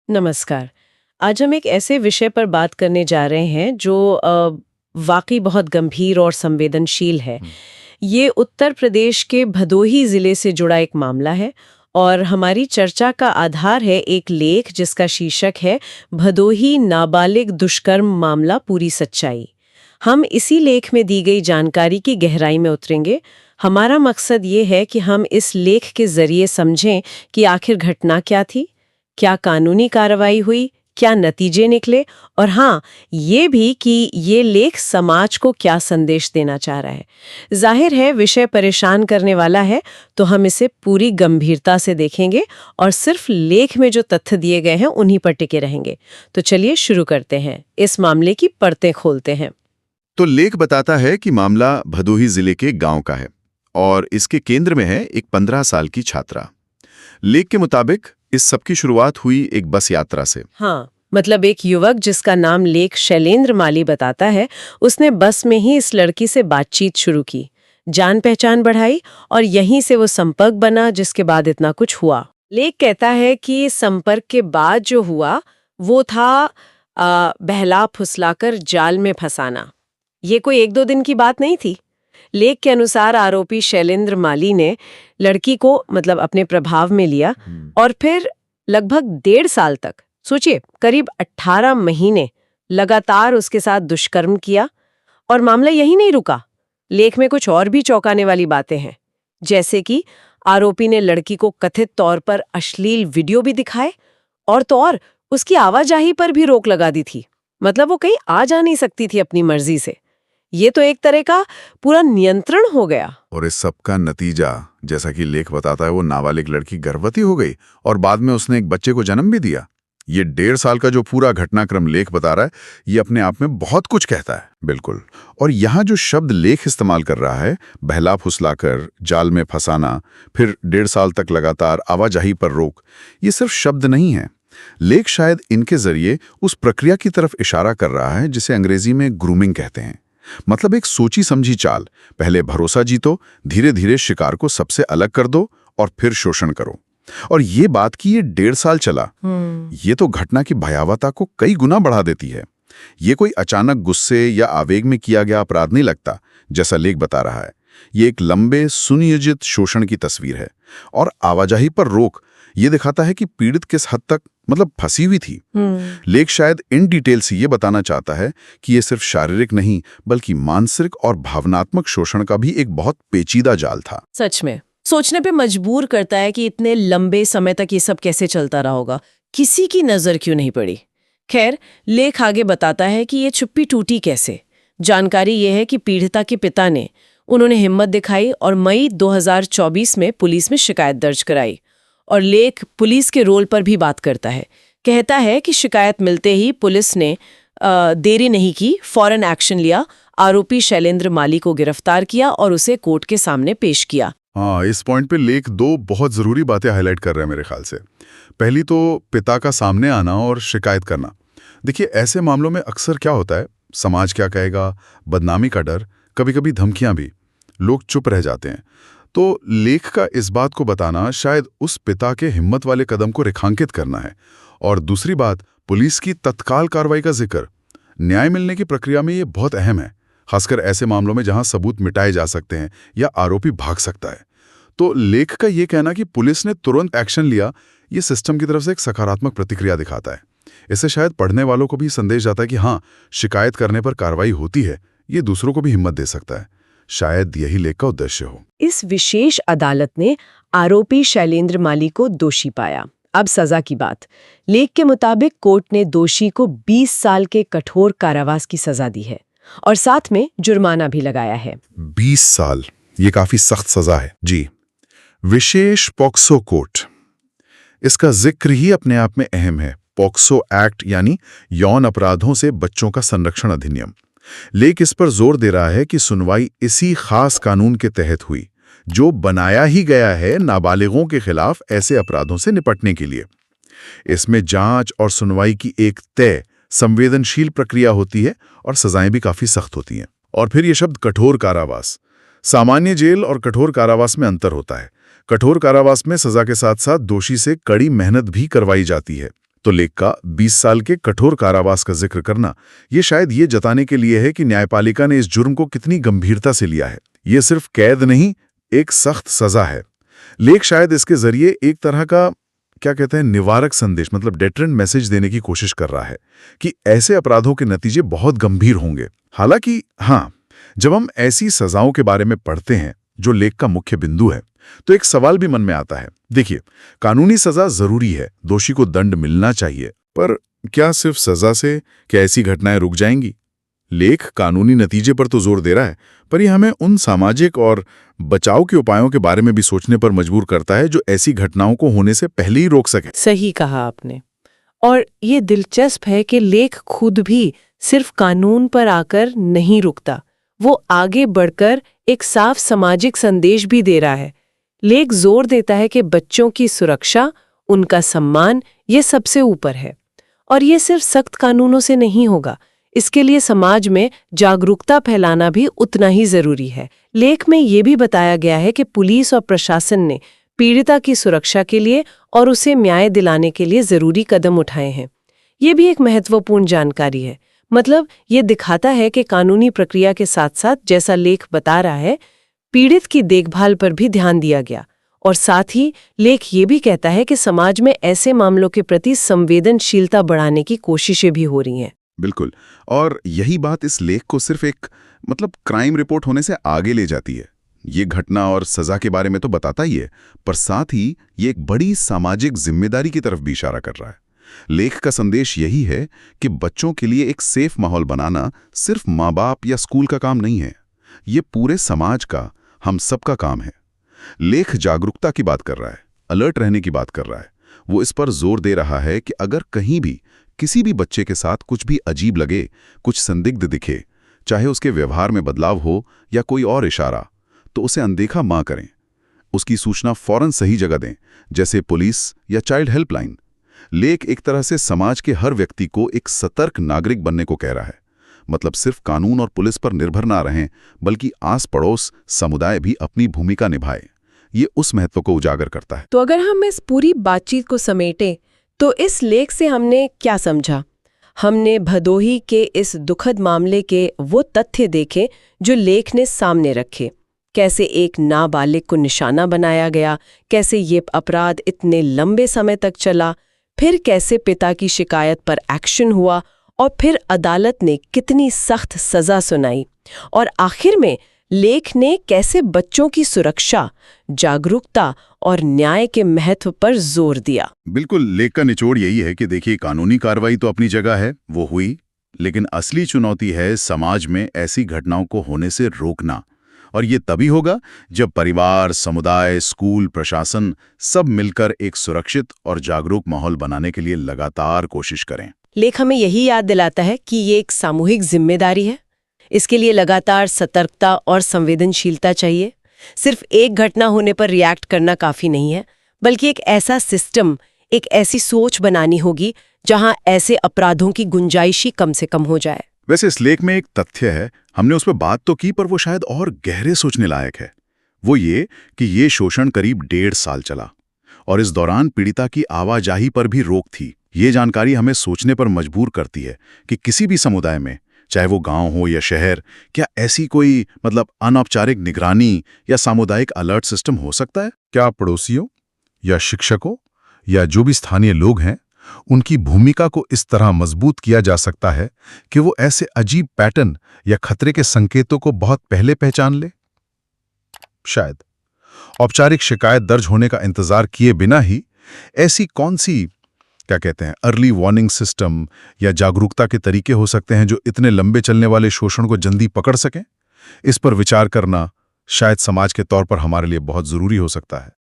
नमस्कार। आज हम एक ऐसे विषय पर बात करने जा रहे हैं जो वाकई बहुत गंभीर और संवेदनशील है। हम्म। ये उत्तर प्रदेश के भदोही जिले से जुड़ा एक मामला है और हमारी चर्चा का आधार है एक लेख जिसका शीर्षक है भदोही नाबालिग दुष्कर्म मामला पूरी सच्चाई। हम इसी लेख में दी गई जानकारी की गहराई में उतरेंगे। हमारा मकसद ये है कि हम इस लेख के जरिए समझें कि आखिर घटना क्या थी, क्या कानूनी कार्रवाई हुई, क्या नतीजे निकले, और हाँ, ये भी कि ये लेख समाज को क्या संदेश देना चाह रहा है। जाहिर है विषय परेशान करने वाला है, तो हम इसे पूरी गंभीरता से देखेंगे और सिर्फ लेख में जो तथ्य दिए गए हैं उन्हीं पर टिके रहेंगे। तो चलिए शुरू करते हैं, इस मामले की परतें खोलते हैं। तो लेख बताता है कि मामला भदोही जिले के गांव का है और इसके केंद्र में है एक 15 साल की छात्रा। लेख के मुताबिक इस सब की शुरुआत हुई एक बस यात्रा से। हाँ, मतलब एक युवक जिसका नाम लेख शैलेंद्र माली बताता है, उसने बस में ही इस लड़की से बातचीत शुरू की, जान पहचान बढ़ाई और यहीं से वो संपर्क बना जिसके बाद इतना कुछ हुआ। लेख कहता है कि संपर्क के बाद जो हुआ वो था बहला फुसलाकर जाल में फंसाना। ये कोई एक दो दिन की बात नहीं थी। लेख के अनुसार आरोपी शैलेंद्र माली ने लड़की को मतलब अपने प्रभाव में लिया और फिर लगभग 1.5 साल तक, सोचिए करीब 18 महीने लगातार उसके साथ दुष्कर्म किया। और मामला यही नहीं रुका। लेख में कुछ और भी चौंकाने वाली बातें हैं, जैसे कि आरोपी ने लड़की को कथित तौर पर अश्लील वीडियो भी दिखाए और तो और उसकी आवाजाही पर भी रोक लगा दी थी। मतलब वो कहीं आ जा नहीं सकती थी अपनी मर्जी से। ये तो एक तरह का पूरा नियंत्रण हो गया। और इस सब का नतीजा, जैसा कि लेख बताता है, वो नाबालिग लड़की गर्भवती हो गई और बाद में उसने एक बच्चे को जन्म भी दिया। ये 1.5 साल का जो पूरा घटनाक्रम लेख बता रहा है, ये अपने आप में बहुत कुछ कहता है। बिल्कुल। और यहाँ जो शब्द लेख इस्तेमाल कर रहा है, बहला फुसलाकर, जाल में फंसाना, फिर 1.5 साल तक लगातार आवाजाही पर रोक, ये सिर्फ शब्द नहीं है। लेख शायद इनके जरिए उस प्रक्रिया की तरफ इशारा कर रहा है जिसे अंग्रेजी में ग्रूमिंग कहते हैं। मतलब एक सोची समझी चाल, पहले भरोसा जीतो, धीरे धीरे शिकार को सबसे अलग कर दो और फिर शोषण करो। और ये बात कि ये 1.5 साल चला, ये तो घटना की भयावहता को कई गुना बढ़ा देती है। ये कोई अचानक गुस्से या आवेग में किया गया अपराध नहीं लगता, जैसा लेख बता रहा है। ये एक लंबे सुनियोजित शोषण की तस्वीर है। और आवाजाही पर रोक ये दिखाता है कि पीड़ित किस हद तक मतलब फंसी हुई थी। लेख शायद इन डिटेल से ये बताना चाहता है कि ये सिर्फ शारीरिक नहीं बल्कि मानसिक और भावनात्मक शोषण का भी एक बहुत पेचीदा जाल था। सच में सोचने पे मजबूर करता है कि इतने लंबे समय तक ये सब कैसे चलता रहा होगा, किसी की नजर क्यों नहीं पड़ी। खैर, लेख आगे बताता है कि ये चुप्पी टूटी कैसे। जानकारी ये है कि पीड़िता के पिता ने उन्होंने हिम्मत दिखाई और मई 2024 में पुलिस में शिकायत दर्ज कराई। और लेख पुलिस के रोल पर भी बात करता है। कहता है कि शिकायत मिलते ही पुलिस ने देरी नहीं की, फौरन एक्शन लिया, आरोपी शैलेंद्र माली को गिरफ्तार किया और उसे कोर्ट के सामने पेश किया। हाँ, इस पॉइंट पे लेख 2 बहुत जरूरी बातें हाईलाइट कर रहे हैं मेरे ख्याल से। पहली तो पिता का सामने आना और शिकायत करना। देखिए, ऐसे मामलों में अक्सर क्या होता है, समाज क्या कहेगा, बदनामी का डर, कभी-कभी धमकियां भी, लोग चुप रह जाते हैं। तो लेख का इस बात को बताना शायद उस पिता के हिम्मत वाले कदम को रेखांकित करना है। और दूसरी बात, पुलिस की तत्काल कार्रवाई का जिक्र न्याय मिलने की प्रक्रिया में ये बहुत अहम है, खासकर ऐसे मामलों में जहां सबूत मिटाए जा सकते हैं या आरोपी भाग सकता है। तो लेख का ये कहना कि पुलिस ने तुरंत एक्शन लिया, ये सिस्टम की तरफ से एक सकारात्मक प्रतिक्रिया दिखाता है। इससे शायद पढ़ने वालों को भी संदेश जाता है कि हाँ, शिकायत करने पर कार्रवाई होती है। ये दूसरों को भी हिम्मत दे सकता है। शायद यही लेख का उद्देश्य हो। इस विशेष अदालत ने आरोपी शैलेंद्र माली को दोषी पाया। अब सजा की बात। लेख के मुताबिक कोर्ट ने दोषी को 20 साल के कठोर कारावास की सजा दी है और साथ में जुर्माना भी लगाया है। 20 साल, ये काफी सख्त सजा है जी। विशेष पॉक्सो कोर्ट, इसका जिक्र ही अपने आप में अहम है। पॉक्सो एक्ट यानी यौन अपराधों से बच्चों का संरक्षण अधिनियम। लेख इस पर जोर दे रहा है कि सुनवाई इसी खास कानून के तहत हुई जो बनाया ही गया है नाबालिगों के खिलाफ ऐसे अपराधों से निपटने के लिए। इसमें जांच और सुनवाई की एक तय संवेदनशील प्रक्रिया होती है और सजाएं भी काफी सख्त होती हैं। और फिर ये शब्द कठोर कारावास, सामान्य जेल और कठोर कारावास में अंतर होता है। कठोर कारावास में सजा के साथ साथ दोषी से कड़ी मेहनत भी करवाई जाती है, तो लेख का 20 साल के कठोर कारावास का जिक्र करना ये शायद ये जताने के लिए है कि न्यायपालिका ने इस जुर्म को कितनी गंभीरता से लिया है। ये सिर्फ कैद नहीं, एक सख्त सजा है। लेख शायद इसके जरिए एक तरह का क्या कहते हैं निवारक संदेश, मतलब डेटरेंट मैसेज देने की कोशिश कर रहा है कि ऐसे अपराधों के नतीजे बहुत गंभीर होंगे। हालांकि हाँ, जब हम ऐसी सजाओं के बारे में पढ़ते हैं जो लेख का मुख्य बिंदु है, तो एक सवाल भी मन में आता है। देखिए, कानूनी सजा जरूरी है, दोषी को दंड मिलना चाहिए, पर क्या सिर्फ सजा से क्या ऐसी घटनाएं रुक जाएंगी? लेख कानूनी नतीजे पर तो जोर दे रहा है, पर यह हमें उन सामाजिक और बचाव के उपायों के बारे में भी सोचने पर मजबूर करता है जो ऐसी घटनाओं को होने से पहले ही रोक सके। सही कहा आपने। और ये दिलचस्प है कि लेख खुद भी सिर्फ कानून पर आकर नहीं रुकता, वो आगे बढ़कर एक साफ सामाजिक संदेश भी दे रहा है। लेख जोर देता है कि बच्चों की सुरक्षा, उनका सम्मान, ये सबसे ऊपर है। और ये सिर्फ सख्त कानूनों से नहीं होगा, इसके लिए समाज में जागरूकता फैलाना भी उतना ही जरूरी है। लेख में ये भी बताया गया है कि पुलिस और प्रशासन ने पीड़िता की सुरक्षा के लिए और उसे न्याय दिलाने के लिए जरूरी कदम उठाए हैं। ये भी एक महत्वपूर्ण जानकारी है। मतलब ये दिखाता है कि कानूनी प्रक्रिया के साथ साथ, जैसा लेख बता रहा है, पीड़ित की देखभाल पर भी ध्यान दिया गया। और साथ ही लेख ये भी कहता है कि समाज में ऐसे मामलों के प्रति संवेदनशीलता बढ़ाने की कोशिशें भी हो रही हैं। बिल्कुल, और यही बात इस लेख को सिर्फ एक क्राइम रिपोर्ट होने से आगे ले जाती है। ये घटना और सजा के बारे में तो बताता ही है, पर साथ ही ये एक बड़ी सामाजिक जिम्मेदारी की तरफ भी इशारा कर रहा है। लेख का संदेश यही है कि बच्चों के लिए एक सेफ माहौल बनाना सिर्फ माँ बाप या स्कूल का काम नहीं है, ये पूरे समाज का, हम सबका काम है। लेख जागरूकता की बात कर रहा है, अलर्ट रहने की बात कर रहा है। वो इस पर जोर दे रहा है कि अगर कहीं भी किसी भी बच्चे के साथ कुछ भी अजीब लगे, कुछ संदिग्ध दिखे, चाहे उसके व्यवहार में बदलाव हो या कोई और इशारा, तो उसे अनदेखा ना करें। उसकी सूचना फौरन सही जगह दें, जैसे पुलिस या चाइल्ड हेल्पलाइन। लेख एक तरह से समाज के हर व्यक्ति को एक सतर्क नागरिक बनने को कह रहा है। मतलब सिर्फ कानून और पुलिस पर निर्भर ना रहें, बल्कि आस पड़ोस समुदाय भी अपनी भूमिका निभाए। ये उस महत्व को उजागर करता है। तो अगर हम इस पूरी बातचीत को समेटें, तो इस लेख से हमने क्या समझा? हमने भदोही के इस दुखद मामले के वो तथ्य देखे जो लेख ने सामने रखे। कैसे एक नाबालिग को निशाना बनाया गया, कैसे ये अपराध इतने लंबे समय तक चला, फिर कैसे पिता की शिकायत पर एक्शन हुआ और फिर अदालत ने कितनी सख्त सजा सुनाई, और आखिर में लेख ने कैसे बच्चों की सुरक्षा, जागरूकता और न्याय के महत्व पर जोर दिया। बिल्कुल, लेख का निचोड़ यही है कि देखिए, कानूनी कार्रवाई तो अपनी जगह है, वो हुई, लेकिन असली चुनौती है समाज में ऐसी घटनाओं को होने से रोकना। और ये तभी होगा जब परिवार, समुदाय, स्कूल, प्रशासन सब मिलकर एक सुरक्षित और जागरूक माहौल बनाने के लिए लगातार कोशिश करें। लेख हमें यही याद दिलाता है कि ये एक सामूहिक जिम्मेदारी है। इसके लिए लगातार सतर्कता और संवेदनशीलता चाहिए। सिर्फ एक घटना होने पर रिएक्ट करना काफी नहीं है, बल्कि एक ऐसा सिस्टम, एक ऐसी सोच बनानी होगी जहां ऐसे अपराधों की गुंजाइश ही कम से कम हो जाए। वैसे इस लेख में एक तथ्य है, हमने उस पर बात तो की, पर वो शायद और गहरे सोचने लायक है। वो ये कि ये शोषण करीब 1.5 साल चला और इस दौरान पीड़िता की आवाजाही पर भी रोक थी। ये जानकारी हमें सोचने पर मजबूर करती है कि किसी भी समुदाय में, चाहे वो गांव हो या शहर, क्या ऐसी कोई अनौपचारिक निगरानी या सामुदायिक अलर्ट सिस्टम हो सकता है? क्या पड़ोसियों या शिक्षकों या जो भी स्थानीय लोग हैं, उनकी भूमिका को इस तरह मजबूत किया जा सकता है कि वो ऐसे अजीब पैटर्न या खतरे के संकेतों को बहुत पहले पहचान ले? शायद औपचारिक शिकायत दर्ज होने का इंतजार किए बिना ही ऐसी कौन सी अर्ली वार्निंग सिस्टम या जागरूकता के तरीके हो सकते हैं जो इतने लंबे चलने वाले शोषण को जल्दी पकड़ सकें? इस पर विचार करना शायद समाज के तौर पर हमारे लिए बहुत जरूरी हो सकता है।